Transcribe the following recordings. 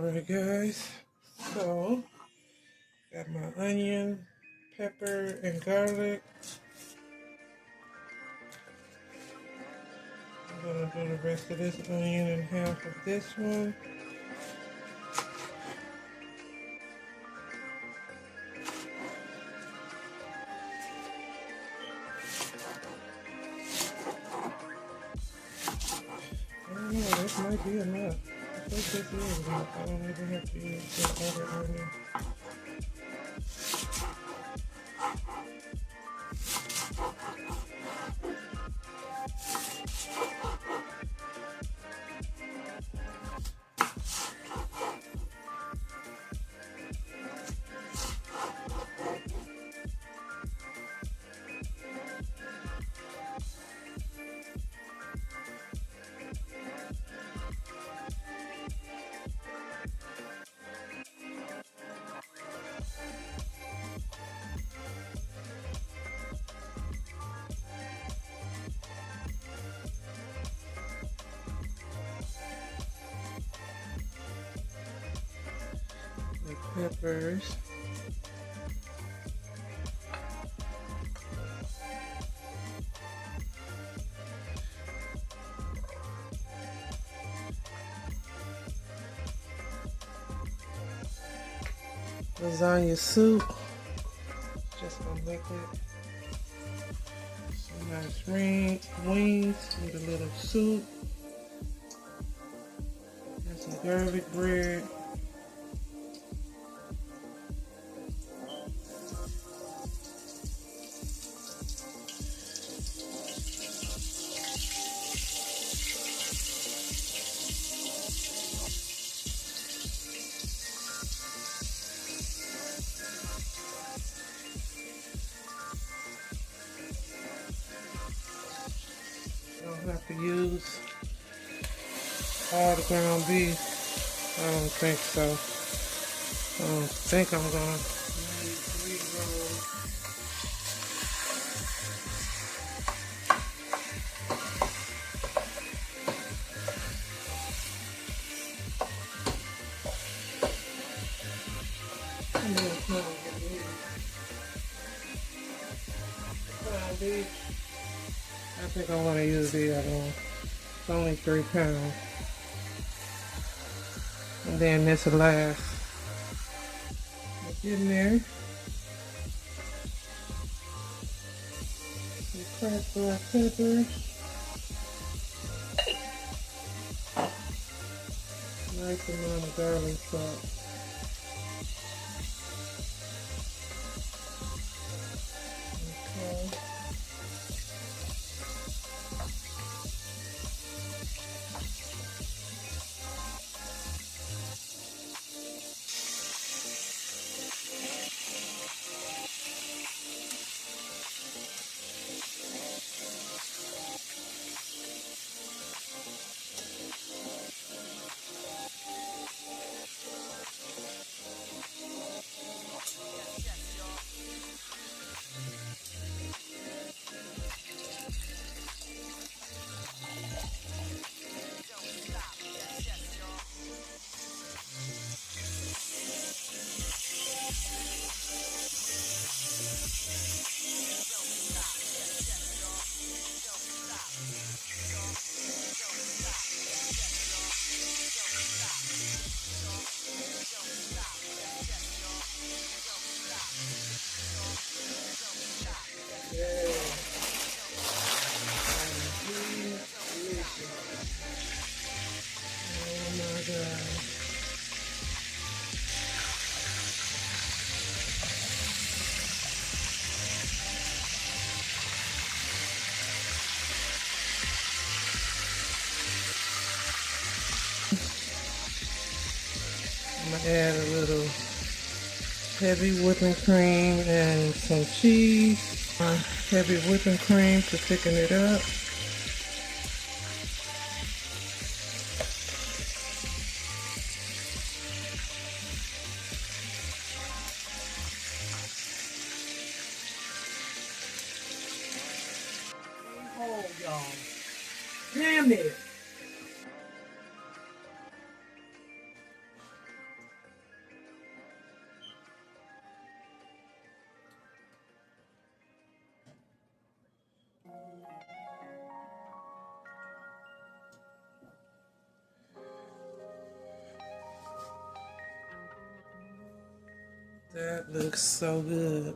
Alright guys, so got my onion, pepper, and garlic. I'm gonna do the rest of this onion and half of this one. I don't know, this might be enough. I think this is enough. I don't even have to use the other onion. The peppers. Lasagna soup. Just gonna make it some nice wings with a little soup. And some garlic bread. Don't have to use all the ground beef. I don't think so. I don't think I'm gonna need 3 rolls. I'm gonna try and get these. Ground beef. I think I want to use the other one. It's only 3 pounds. And then this will last. Get in there. Some cracked black pepper. Nice amount of garlic salt. Okay. I'm gonna add a little heavy whipping cream and some cheese. Heavy whipping cream to thicken it up. Oh, y'all. Damn it. That looks so good.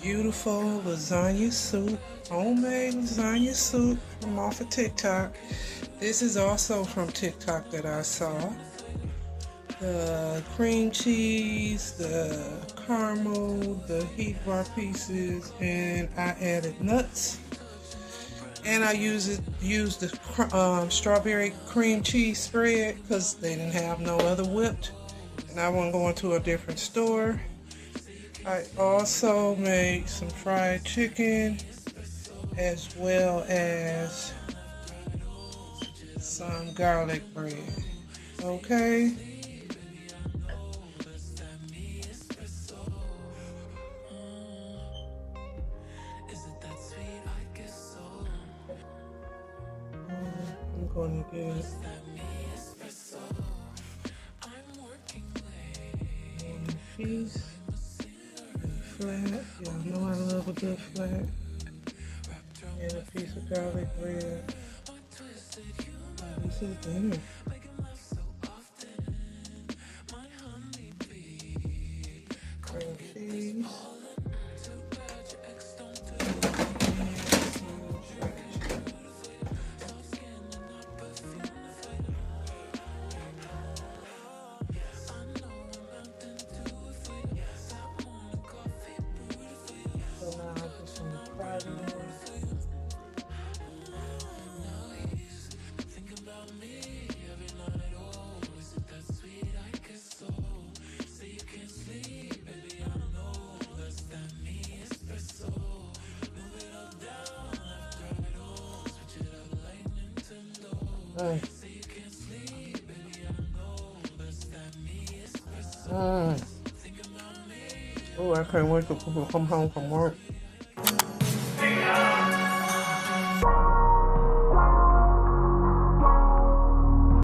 Beautiful lasagna soup, homemade lasagna soup from off of TikTok. This is also from TikTok that I saw. The cream cheese, the caramel, the heat bar pieces, and I added nuts. And I used the strawberry cream cheese spread because they didn't have no other whipped. And I wasn't going to a different store. I also made some fried chicken as well as some garlic bread. Okay? I'm going to get one piece. Flat, y'all know I love a good flat, and a piece of garlic bread. This is dinner. Cream cheese. So now I just want to fry it. Oh, I can't wait till people come home from work.